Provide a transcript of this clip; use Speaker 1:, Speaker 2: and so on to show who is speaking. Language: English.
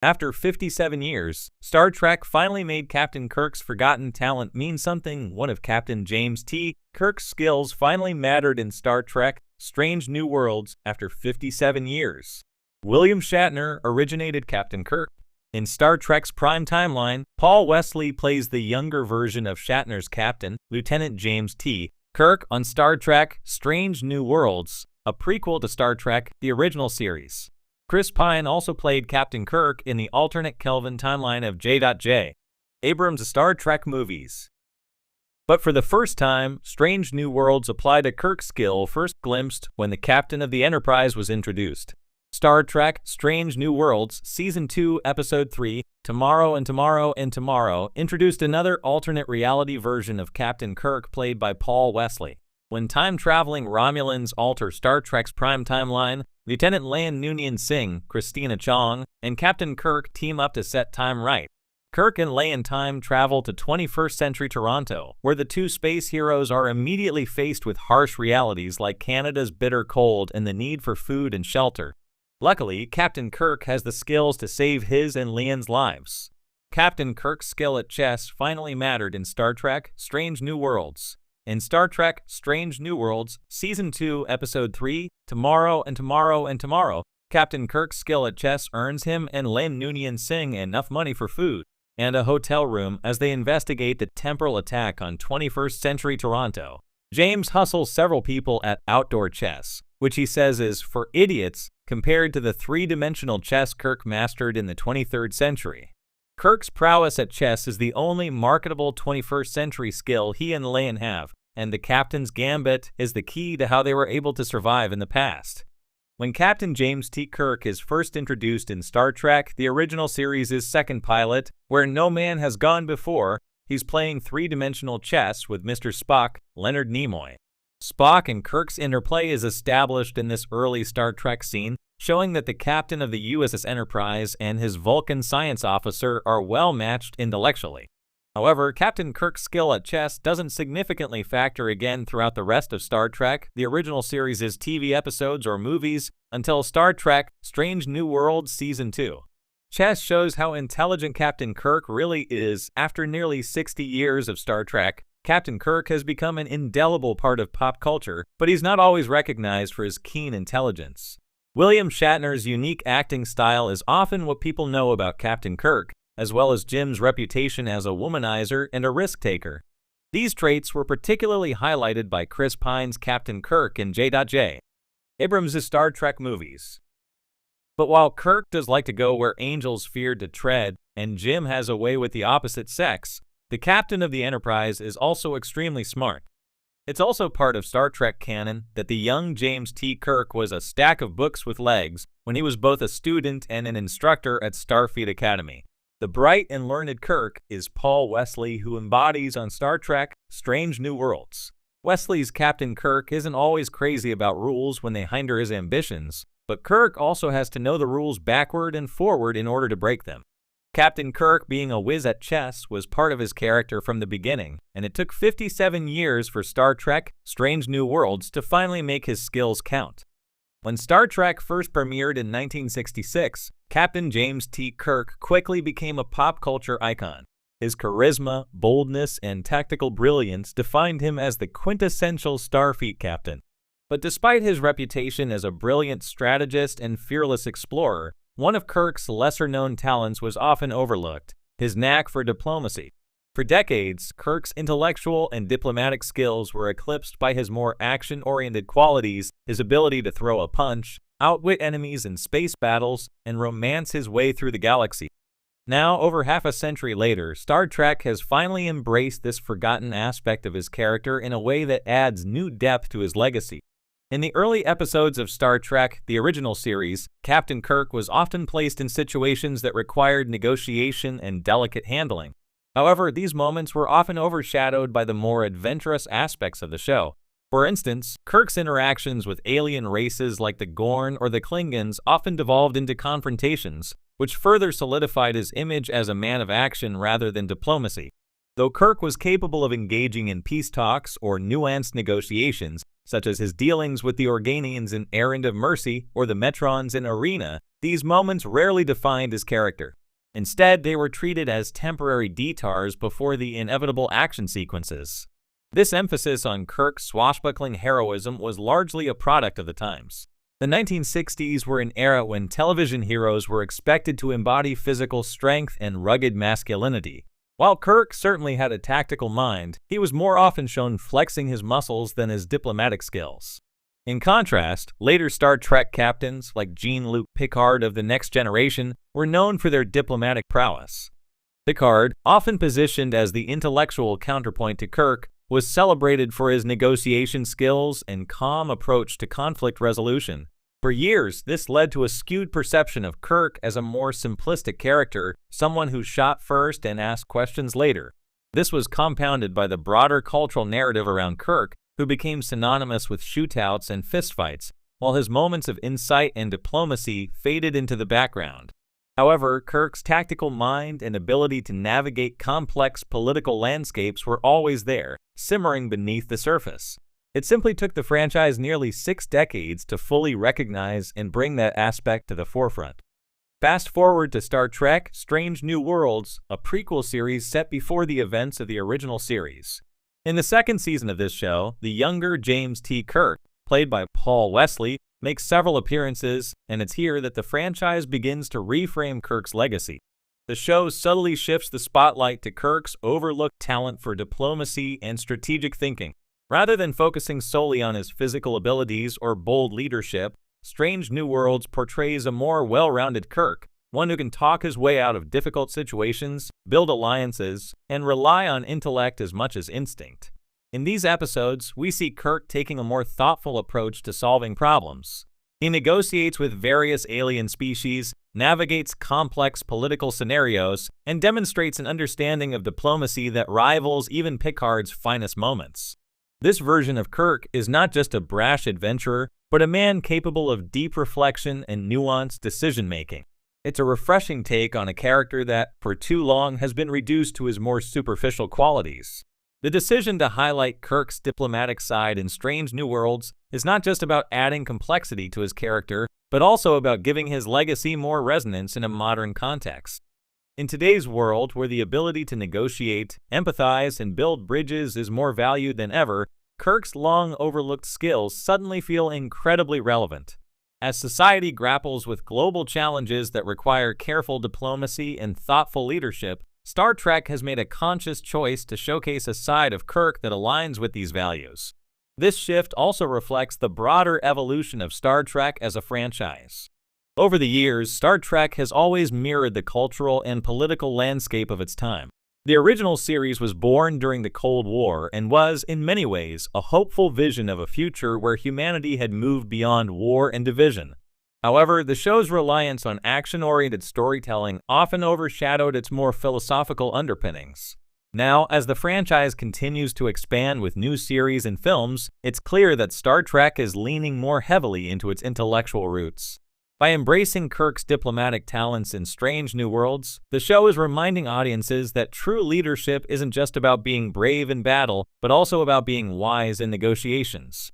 Speaker 1: After 57 years, Star Trek finally made Captain Kirk's forgotten talent mean something. One of Captain James T. Kirk's skills finally mattered in Star Trek: Strange New Worlds after 57 years. William Shatner originated Captain Kirk. In Star Trek's prime timeline, Paul Wesley plays the younger version of Shatner's captain, Lieutenant James T. Kirk, on Star Trek: Strange New Worlds, a prequel to Star Trek, the original series. Chris Pine also played Captain Kirk in the alternate Kelvin timeline of J.J. Abrams' Star Trek movies. But for the first time, Strange New Worlds applied a Kirk skill first glimpsed when the captain of the Enterprise was introduced. Star Trek: Strange New Worlds Season 2, Episode 3, Tomorrow and Tomorrow and Tomorrow, introduced another alternate reality version of Captain Kirk played by Paul Wesley. When time-traveling Romulans alter Star Trek's prime timeline, Lieutenant Lan Noonien Singh, Christina Chong, and Captain Kirk team up to set time right. Kirk and Lan time travel to 21st century Toronto, where the two space heroes are immediately faced with harsh realities like Canada's bitter cold and the need for food and shelter. Luckily, Captain Kirk has the skills to save his and Lian's lives. Captain Kirk's skill at chess finally mattered in Star Trek: Strange New Worlds. In Star Trek: Strange New Worlds, Season 2, Episode 3, Tomorrow and Tomorrow and Tomorrow, Captain Kirk's skill at chess earns him and Lan Noonien Singh enough money for food and a hotel room as they investigate the temporal attack on 21st century Toronto. James hustles several people at outdoor chess, which he says is for idiots compared to the three-dimensional chess Kirk mastered in the 23rd century. Kirk's prowess at chess is the only marketable 21st century skill he and Lan have, and the Captain's Gambit is the key to how they were able to survive in the past. When Captain James T. Kirk is first introduced in Star Trek, the original series' second pilot, where no man has gone before, he's playing three-dimensional chess with Mr. Spock, Leonard Nimoy. Spock and Kirk's interplay is established in this early Star Trek scene, showing that the captain of the USS Enterprise and his Vulcan science officer are well matched intellectually. However, Captain Kirk's skill at chess doesn't significantly factor again throughout the rest of Star Trek, the original series' TV episodes or movies, until Star Trek: Strange New Worlds Season 2. Chess shows how intelligent Captain Kirk really is. After nearly 60 years of Star Trek, Captain Kirk has become an indelible part of pop culture, but he's not always recognized for his keen intelligence. William Shatner's unique acting style is often what people know about Captain Kirk, as well as Jim's reputation as a womanizer and a risk-taker. These traits were particularly highlighted by Chris Pine's Captain Kirk in J.J. Abrams' Star Trek movies. But while Kirk does like to go where angels feared to tread, and Jim has a way with the opposite sex, the captain of the Enterprise is also extremely smart. It's also part of Star Trek canon that the young James T. Kirk was a stack of books with legs when he was both a student and an instructor at Starfleet Academy. The bright and learned Kirk is Paul Wesley, who embodies on Star Trek: Strange New Worlds. Wesley's Captain Kirk isn't always crazy about rules when they hinder his ambitions, but Kirk also has to know the rules backward and forward in order to break them. Captain Kirk, being a whiz at chess, was part of his character from the beginning, and it took 57 years for Star Trek: Strange New Worlds to finally make his skills count. When Star Trek first premiered in 1966, Captain James T. Kirk quickly became a pop culture icon. His charisma, boldness, and tactical brilliance defined him as the quintessential Starfleet captain. But despite his reputation as a brilliant strategist and fearless explorer, one of Kirk's lesser-known talents was often overlooked: his knack for diplomacy. For decades, Kirk's intellectual and diplomatic skills were eclipsed by his more action-oriented qualities, his ability to throw a punch, outwit enemies in space battles, and romance his way through the galaxy. Now, over half a century later, Star Trek has finally embraced this forgotten aspect of his character in a way that adds new depth to his legacy. In the early episodes of Star Trek, the original series, Captain Kirk was often placed in situations that required negotiation and delicate handling. However, these moments were often overshadowed by the more adventurous aspects of the show. For instance, Kirk's interactions with alien races like the Gorn or the Klingons often devolved into confrontations, which further solidified his image as a man of action rather than diplomacy. Though Kirk was capable of engaging in peace talks or nuanced negotiations, such as his dealings with the Organians in Errand of Mercy or the Metrons in Arena, These moments rarely defined his character. Instead, they were treated as temporary detours before the inevitable action sequences. This emphasis on Kirk's swashbuckling heroism was largely a product of the times. The 1960s were an era when television heroes were expected to embody physical strength and rugged masculinity. While Kirk certainly had a tactical mind, he was more often shown flexing his muscles than his diplomatic skills. In contrast, later Star Trek captains like Jean-Luc Picard of the Next Generation were known for their diplomatic prowess. Picard, often positioned as the intellectual counterpoint to Kirk, was celebrated for his negotiation skills and calm approach to conflict resolution. For years, this led to a skewed perception of Kirk as a more simplistic character, someone who shot first and asked questions later. This was compounded by the broader cultural narrative around Kirk, who became synonymous with shootouts and fistfights, while his moments of insight and diplomacy faded into the background. However, Kirk's tactical mind and ability to navigate complex political landscapes were always there, simmering beneath the surface. It simply took the franchise nearly 6 decades to fully recognize and bring that aspect to the forefront. Fast forward to Star Trek: Strange New Worlds, a prequel series set before the events of the original series. In the second season of this show, the younger James T. Kirk, played by Paul Wesley, makes several appearances, and it's here that the franchise begins to reframe Kirk's legacy. The show subtly shifts the spotlight to Kirk's overlooked talent for diplomacy and strategic thinking. Rather than focusing solely on his physical abilities or bold leadership, Strange New Worlds portrays a more well-rounded Kirk, one who can talk his way out of difficult situations, build alliances, and rely on intellect as much as instinct. In these episodes, we see Kirk taking a more thoughtful approach to solving problems. He negotiates with various alien species, navigates complex political scenarios, and demonstrates an understanding of diplomacy that rivals even Picard's finest moments. This version of Kirk is not just a brash adventurer, but a man capable of deep reflection and nuanced decision-making. It's a refreshing take on a character that, for too long, has been reduced to his more superficial qualities. The decision to highlight Kirk's diplomatic side in Strange New Worlds is not just about adding complexity to his character, but also about giving his legacy more resonance in a modern context. In today's world, where the ability to negotiate, empathize, and build bridges is more valued than ever, Kirk's long-overlooked skills suddenly feel incredibly relevant. As society grapples with global challenges that require careful diplomacy and thoughtful leadership, Star Trek has made a conscious choice to showcase a side of Kirk that aligns with these values. This shift also reflects the broader evolution of Star Trek as a franchise. Over the years, Star Trek has always mirrored the cultural and political landscape of its time. The original series was born during the Cold War and was, in many ways, a hopeful vision of a future where humanity had moved beyond war and division. However, the show's reliance on action-oriented storytelling often overshadowed its more philosophical underpinnings. Now, as the franchise continues to expand with new series and films, it's clear that Star Trek is leaning more heavily into its intellectual roots. By embracing Kirk's diplomatic talents in Strange New Worlds, the show is reminding audiences that true leadership isn't just about being brave in battle, but also about being wise in negotiations.